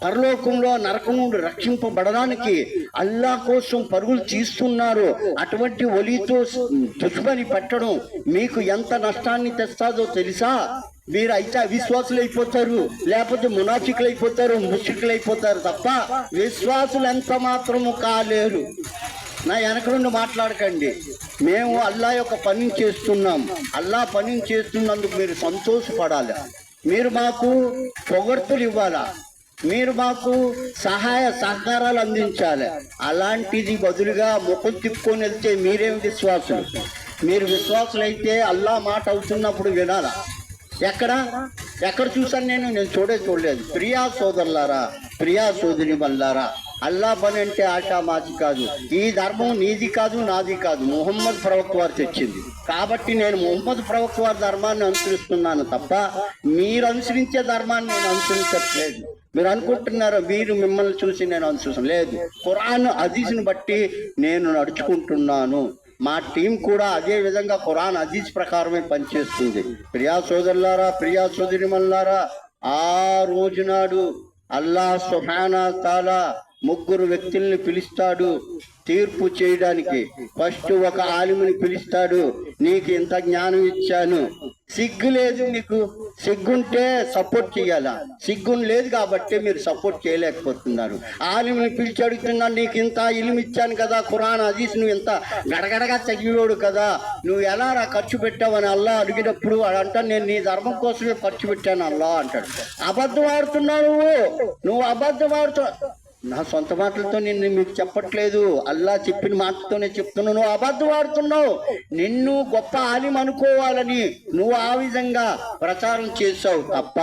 పరలోకంలో నరకం నుండి రక్షింపబడడానికి అల్లాహ్ కోసం పరుగులు తీస్తున్నారు, అటువంటి వలీతో దుష్మని పెట్టడం మీకు ఎంత నష్టాన్ని తెస్తాదో తెలుసా? మీరు అయితే అవిశ్వాసులు అయిపోతారు, లేకపోతే మునాఫికులు అయిపోతారు, ముష్రికులు అయిపోతారు తప్ప విశ్వాసులు ఎంత మాత్రము కాలేరు. నా వెనక నుండి మాట్లాడకండి. మేము అల్లా యొక్క పనిని చేస్తున్నాం. అల్లా పనిని చేస్తున్నందుకు మీరు సంతోషపడాలి. మీరు మాకు పొగడ్తలు ఇవ్వాలా. మీరు మాకు సహాయ సహకారాలు అందించాలి. అలాంటిది బదులుగా ముఖం తిప్పుకొని వెళ్తే మీరేం విశ్వాసులు? మీరు విశ్వాసులైతే అల్లా మాట అవుతున్నప్పుడు వినాలా? ఎక్కడ చూసాను నేను చూడలేదు. ప్రియా సోదరులారా, ప్రియా సోదరి మల్లారా, అల్లా పని అంటే ఆషామాషి కాదు. ఈ ధర్మం నీది కాదు, నాది కాదు, ముహమ్మద్ ప్రవక్త వారు తెచ్చింది. కాబట్టి నేను ముహమ్మద్ ప్రవక్త వారి ధర్మాన్ని అనుసరిస్తున్నాను తప్ప మీరు అనుసరించే ధర్మాన్ని నేను అనుసరించట్లేదు. మీరు అనుకుంటున్నారు మీరు మిమ్మల్ని చూసి నేను అనుసరిస్తాను. లేదు, ఖురాన్ హదీస్ని బట్టి నేను నడుచుకుంటున్నాను. మా టీం కూడా అదే విధంగా ఖురాన్ హదీస్ ప్రకారమే పనిచేస్తుంది. ప్రియా సోదరులారా, ప్రియా సోదరిమల్లారా, ఆ రోజు నాడు అల్లాహ్ సుబ్హానహు వ తఆలా ముగ్గురు వ్యక్తుల్ని పిలుస్తాడు తీర్పు చేయడానికి. ఫస్ట్ ఒక ఆలిముని పిలుస్తాడు, నీకు ఇంత జ్ఞానం ఇచ్చాను, సిగ్గు లేదు, మీకు సిగ్గుంటే సపోర్ట్ చేయాలా? సిగ్గును లేదు కాబట్టి మీరు సపోర్ట్ చేయలేకపోతున్నారు. ఆలిముని పిలిచి అడుగుతున్నాను, నీకు ఇంత ఇల్లు ఇచ్చాను కదా, ఖురాన్ హదీస్ నువ్వు ఇంత గడగడగా చదివేవాడు కదా, నువ్వు ఎలా ఖర్చు పెట్టావని అల్లా అడిగినప్పుడు అంటాను, నేను నీ ధర్మం కోసమే ఖర్చు పెట్టాను అల్లా అంటాడు. అబద్ధం ఆడుతున్నావు నువ్వు అబద్ధం ఆడుతున్నావు. నా సొంత మాటలతో నిన్ను మీకు చెప్పట్లేదు, అల్లా చెప్పిన మాటతోనే చెప్తున్నావు. నువ్వు అబద్ధం ఆడుతున్నావు. నిన్ను గొప్ప ఆలిం అనుకోవాలని నువ్వు ఆ విధంగా ప్రచారం చేసావు తప్ప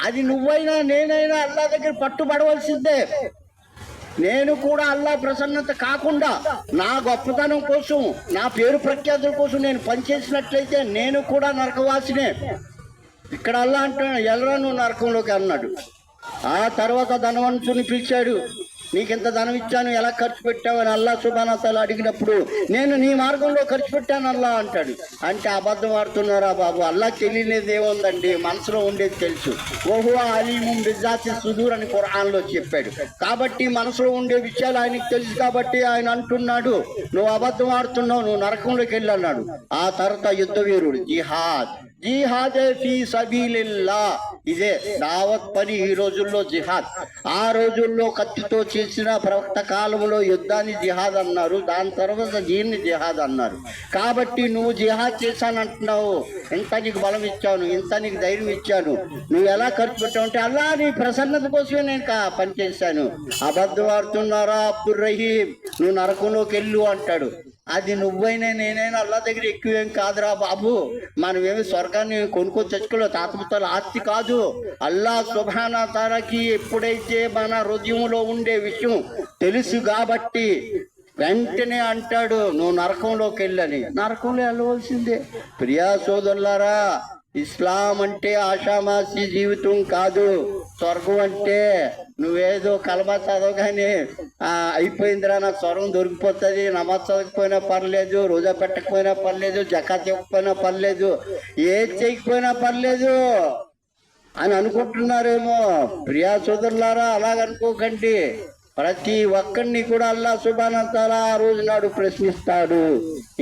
అది నువ్వైనా నేనైనా అల్లా దగ్గర పట్టుబడవలసిందే. నేను కూడా అల్లా ప్రసన్నత కాకుండా నా గొప్పతనం కోసం, నా పేరు ప్రఖ్యాతుల కోసం నేను పనిచేసినట్లయితే నేను కూడా నరకవాసినే. ఇక్కడ అల్లా అంటున్నాడు, ఎల్లరా నువ్వు నరకంలోకి అన్నాడు. ఆ తర్వాత ధనవంతుని పిలిచాడు, నీకింత ధనం ఇచ్చాను, ఎలా ఖర్చు పెట్టావని అల్లా సుబ్హానహు వ తఆలా అడిగినప్పుడు నేను నీ మార్గంలో ఖర్చు పెట్టాను అల్లా అంటాడు. అంటే అబద్ధం ఆడుతున్నారా బాబు? అల్లా తెలియలేదు ఏముందండి, మనసులో ఉండేది తెలుసు. ఓహో అలీముం బిజాతి సుదూర్ అని ఖురాన్లో చెప్పాడు. కాబట్టి మనసులో ఉండే విషయాలు ఆయనకి తెలుసు కాబట్టి ఆయన అంటున్నాడు, నువ్వు అబద్ధం ఆడుతున్నావు, నువ్వు నరకంలోకి వెళ్ళి అన్నాడు. ఆ తర్వాత యుద్ధ వీరుడు జిహాద్ ఫీ సబీలిల్లా, ఇదే దావత్ పని ఈ రోజుల్లో జిహాద్. ఆ రోజుల్లో కత్తితో చేసిన ప్రవక్త కాలంలో యుద్ధాన్ని జిహాద్ అన్నారు, దాని తర్వాత దీన్ని జిహాద్ అన్నారు. కాబట్టి నువ్వు జిహాద్ చేశానంటున్నావు, ఇంత నీకు బలం ఇచ్చాను, ఇంత నీకు ధైర్యం ఇచ్చాను, నువ్వు ఎలా ఖర్చు పెట్టావు అంటే అల్లా నీ ప్రసన్నత కోసమే నేను పనిచేశాను. అబద్ధం ఆడుతున్నారా అబ్దుల్ రహీం, నువ్వు నరకంలోకి వెళ్ళు అంటాడు. అది నువ్వైనా నేనైనా అల్లా దగ్గర ఎక్కువేం కాదురా బాబు. మనమేమి స్వర్గాన్ని కొనుక్కొని తెచ్చుకోలే, తాతముత్తాల ఆస్తి కాదు. అల్లా సుబ్హానహు వ తఆలాకి ఎప్పుడైతే మన హృదయంలో ఉండే విషయం తెలుసు కాబట్టి వెంటనే అంటాడు, నువ్వు నరకంలోకి వెళ్ళని. నరకంలో వెళ్ళవలసిందే. ప్రియా సోదరులారా, ఇస్లాం అంటే ఆషామాషి జీవితం కాదు. స్వర్గం అంటే నువ్వేదో కలమా చదవగానే అయిపోయిందిరా, నాకు స్వర్గం దొరికిపోతుంది, నమాజ్ చదవకపోయినా పర్లేదు, రోజా పెట్టకపోయినా పర్లేదు, జకాత్ ఇవ్వకపోయినా పర్లేదు, ఏది చేయకపోయినా పర్లేదు అని అనుకుంటున్నారేమో. ప్రియా సోదరులారా, అలాగనుకోకండి. ప్రతి ఒక్కరిని కూడా అల్లా సుబ్హానహు వ తఆలా ఆ రోజు నాడు ప్రశ్నిస్తాడు.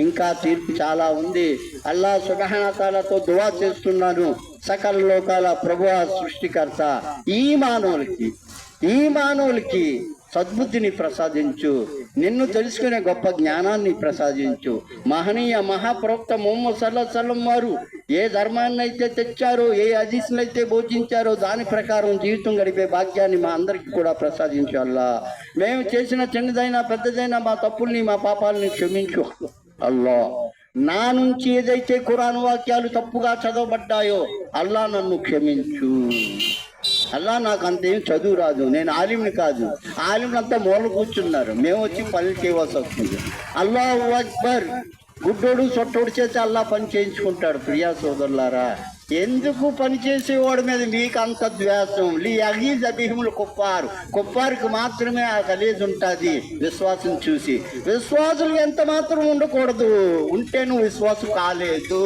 ఇంకా తీర్పు చాలా ఉంది. అల్లా సుబ్హానహు వ తఆలాతో దువా చేస్తున్నాను, సకల లోకాల ప్రభువా సృష్టికర్త, ఈ మానవులకి సద్బుద్ధిని ప్రసాదించు, నిన్ను తెలుసుకునే గొప్ప జ్ఞానాన్ని ప్రసాదించు. మహనీయ మహాప్రవక్త ముహమ్మద్ సల్లల్లాహు అలైహి వసల్లం వారు ఏ ధర్మాన్ని అయితే తెచ్చారో, ఏ హదీస్ని అయితే బోధించారో దాని ప్రకారం జీవితం గడిపే భాగ్యాన్ని మా అందరికీ కూడా ప్రసాదించాలా. మేము చేసిన చిన్నదైనా పెద్దదైనా మా తప్పుల్ని, మా పాపాలని క్షమించు అల్లా. నా నుంచి ఏదైతే ఖురాన్ వాక్యాలు తప్పుగా చదవబడ్డాయో అల్లా నన్ను క్షమించు. అల్లా నాకు అంతేం చదువు రాదు, నేను ఆలింని కాదు. ఆలింలంతా మూల కూర్చున్నారు, మేము వచ్చి పనులు చేయవలసి వస్తుంది. అల్లాహు అక్బర్. గుడ్డోడు సొట్టోడు చేసి అల్లా పని చేయించుకుంటాడు. ప్రియా సోదరులారా, ఎందుకు పని చేసేవాడి మీద మీకు అంత ద్వేషం? లీ అగీజ్ అభిహిములు కుప్పారుకి మాత్రమే ఆ గలీజ్ ఉంటుంది విశ్వాసం చూసి. విశ్వాసులు ఎంత మాత్రం ఉండకూడదు, ఉంటే నువ్వు విశ్వాసం కాలేదు.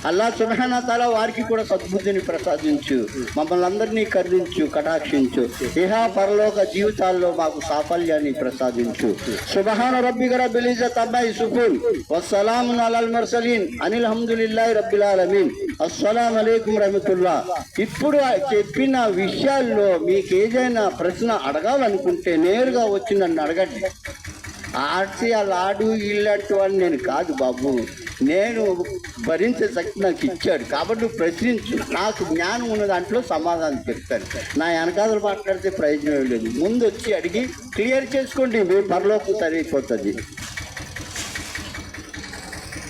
అల్లా సుబ్హానహు వ తఆలా వారికి కూడా సద్బుద్ధిని ప్రసాదించు, మమ్మల్ని అందరినీ కరుణించు, కటాక్షించు. ఇహ పరలోక జీవితాల్లో మాకు సాఫల్యాన్ని ప్రసాదించు. సుబ్హాన రబ్బిక రబ్బిల్ ఇజ్జతి అమ్మా యసిఫూన్ వస్సలామున్ అలల్ ముర్సలీన్ అనిల్ హమ్దులిల్లాహి రబ్బిల్ ఆలమీన్. అస్సలాము అలైకుం రహమతుల్లాహ్. ఇప్పుడు చెప్పిన విషయాల్లో మీకు ఏదైనా ప్రశ్న అడగాలనుకుంటే నేరుగా వచ్చి నన్ను అడగండి. ఆర్సీ లాడు ఇల్లంటి వాడిని నేను కాదు బాబు. నేను భరించే శక్తి నాకు ఇచ్చాడు. కాబట్టి నువ్వు ప్రశ్నించు, నాకు జ్ఞానం ఉన్న దాంట్లో సమాధానం చెప్తాను. నా వెనకాల మాట్లాడితే ప్రయోజనం లేదు. ముందు వచ్చి అడిగి క్లియర్ చేసుకోండి, మీ పరలోకం సరైపోతుంది.